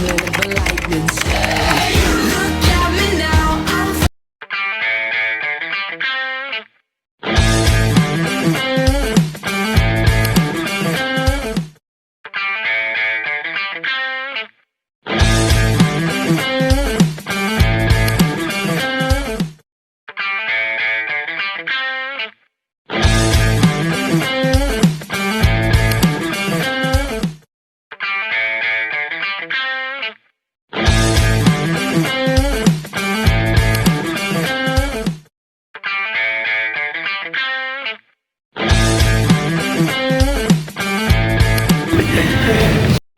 with a lightning strike. Look at me now, I'm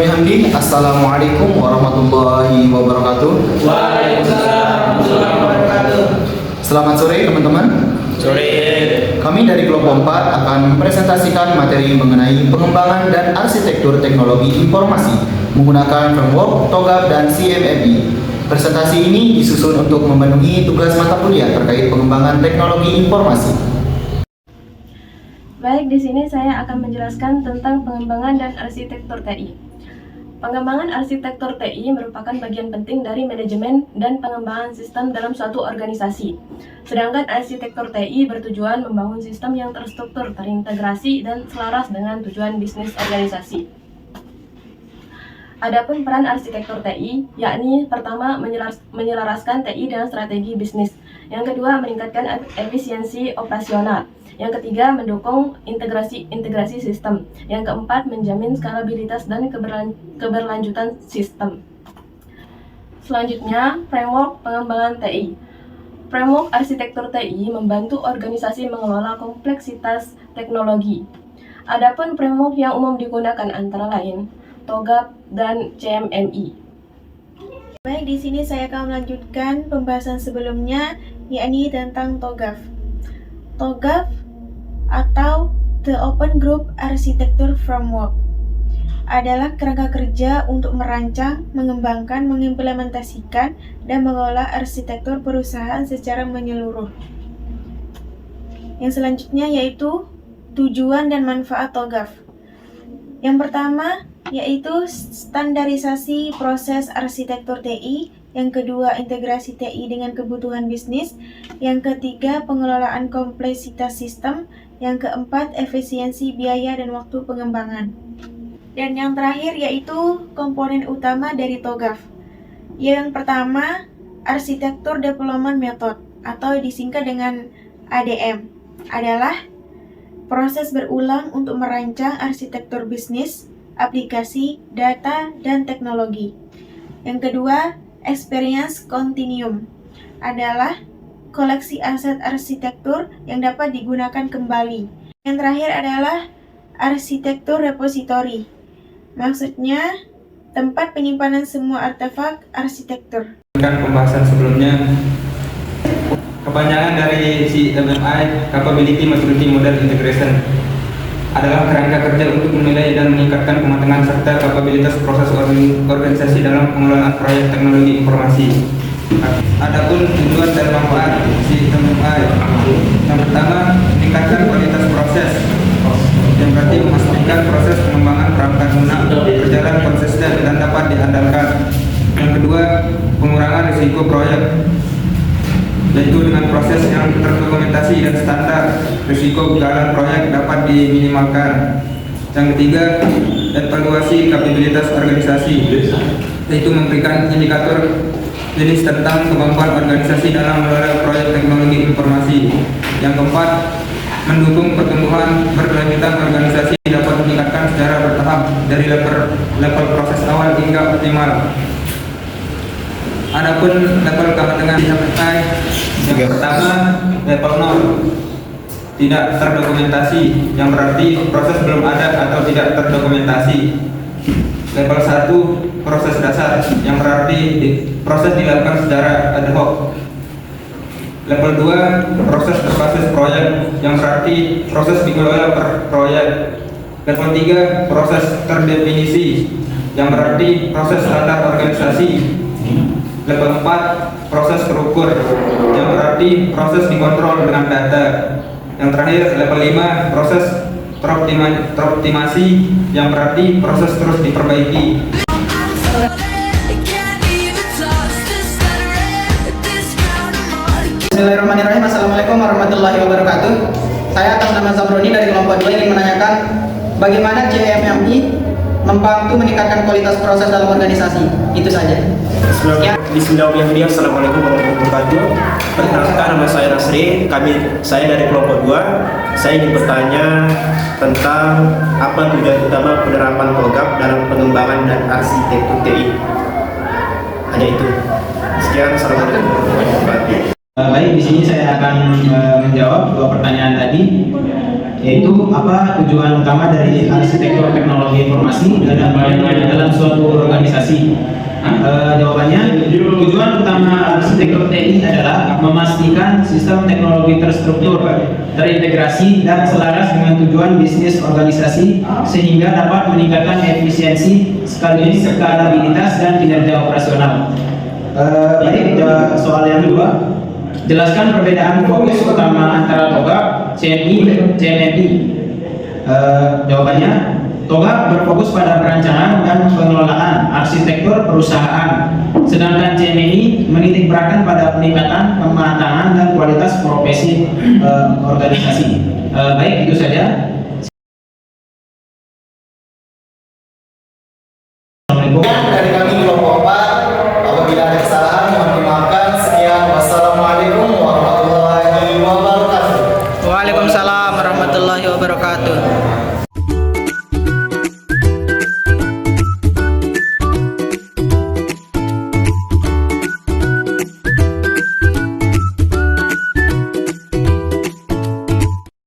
Hamdi, Assalamualaikum warahmatullahi wabarakatuh. Waalaikumsalam warahmatullahi wabarakatuh. Selamat sore teman-teman. Sore. Kami dari kelompok 4 akan mempresentasikan materi mengenai pengembangan dan arsitektur teknologi informasi menggunakan framework TOGAF dan CMMI. Presentasi ini disusun untuk memenuhi tugas mata kuliah terkait pengembangan teknologi informasi. Baik, di sini saya akan menjelaskan tentang pengembangan dan arsitektur TI. Pengembangan arsitektur TI merupakan bagian penting dari manajemen dan pengembangan sistem dalam suatu organisasi. Sedangkan arsitektur TI bertujuan membangun sistem yang terstruktur, terintegrasi, dan selaras dengan tujuan bisnis organisasi. Adapun peran arsitektur TI, yakni pertama menyelaraskan TI dengan strategi bisnis, yang kedua meningkatkan efisiensi operasional, yang ketiga mendukung integrasi sistem, yang keempat menjamin skalabilitas dan keberlanjutan sistem. Selanjutnya, framework pengembangan TI. Framework arsitektur TI membantu organisasi mengelola kompleksitas teknologi. Adapun framework yang umum digunakan antara lain TOGAF dan CMMI. Baik, di sini saya akan melanjutkan pembahasan sebelumnya, yakni tentang TOGAF. TOGAF atau The Open Group Architecture Framework adalah kerangka kerja untuk merancang, mengembangkan, mengimplementasikan, dan mengelola arsitektur perusahaan secara menyeluruh. Yang selanjutnya yaitu tujuan dan manfaat TOGAF. Yang pertama yaitu standarisasi proses arsitektur TI, yang kedua integrasi TI dengan kebutuhan bisnis, yang ketiga pengelolaan kompleksitas sistem, yang keempat efisiensi biaya dan waktu pengembangan. Dan yang terakhir yaitu komponen utama dari TOGAF. Yang pertama, arsitektur development method atau disingkat dengan ADM adalah proses berulang untuk merancang arsitektur bisnis, aplikasi, data, dan teknologi. Yang kedua, experience continuum adalah koleksi aset arsitektur yang dapat digunakan kembali. Yang terakhir adalah arsitektur repository. Maksudnya, tempat penyimpanan semua artefak arsitektur. Pembahasan sebelumnya, kepanjangan dari CMMI, Capability Maturity Model Integration, adalah kerangka kerja untuk menilai dan meningkatkan kematangan serta kapabilitas proses organisasi dalam pengelolaan proyek teknologi informasi. Adapun tujuan dan manfaat CMMI, yang pertama meningkatkan kualitas proses, yang berarti memastikan proses pengembangan perangkat lunak berjalan konsisten dan dapat diandalkan. Yang kedua, pengurangan risiko proyek, yaitu dengan proses yang terdokumentasi dan standar, risiko kegagalan proyek dapat diminimalkan. Yang ketiga, evaluasi kapabilitas organisasi, yaitu memberikan indikator jenis tentang kemampuan organisasi dalam mengelola proyek teknologi informasi. Yang keempat, mendukung pertumbuhan berkelanjutan organisasi dapat meningkatkan secara bertahap dari level proses awal hingga optimal. Adapun level kematangan dicapai yang pertama level 0, tidak terdokumentasi, yang berarti proses belum ada atau tidak terdokumentasi. Level 1 proses dasar, yang berarti proses dilakukan secara ad hoc. Level 2 proses berbasis proyek, yang berarti proses dikelola per proyek. Level 3 proses terdefinisi, yang berarti proses standar organisasi. Level 4 proses terukur, yang berarti proses dikontrol dengan data. Yang terakhir level 5 proses teroptimasi, yang berarti proses terus diperbaiki. warahmatullahi wabarakatuh. Saya atas nama Zamroni dari kelompok 2 ingin menanyakan bagaimana CMMI membantu meningkatkan kualitas proses dalam organisasi. Itu saja. Bismillahirrahmanirrahim. Assalamualaikum warahmatullahi wabarakatuh. Perkenalkan, nama saya Nasri. Saya dari kelompok 2. Saya ingin bertanya tentang apa tujuan utama penerapan TOGAP dalam pengembangan dan arsitektur TI. Hanya itu. Sekian. Assalamualaikum warahmatullahi wabarakatuh. Baik, di sini saya akan menjawab dua pertanyaan tadi, yaitu apa tujuan utama dari arsitektur teknologi informasi dalam suatu organisasi. Jawabannya, tujuan utama arsitektur TI adalah memastikan sistem teknologi terstruktur, terintegrasi dan selaras dengan tujuan bisnis organisasi sehingga dapat meningkatkan efisiensi sekaligus skalabilitas dan kinerja operasional. Baik, soal yang kedua, jelaskan perbedaan fokus utama antara TOGAP, CMI, dan CMMI. Jawabannya, TOGAP berfokus pada perancangan dan pengelolaan arsitektur perusahaan, sedangkan CMMI menitik beratkan pada peningkatan kematangan dan kualitas profesi organisasi. Baik, itu saja. Assalamualaikum. Dari kami kelompok 4, apabila ada kesalahan mohon dimaafkan. Sekian, wassalamualaikum warahmatullahi wabarakatuh. Waalaikumsalam warahmatullahi wabarakatuh.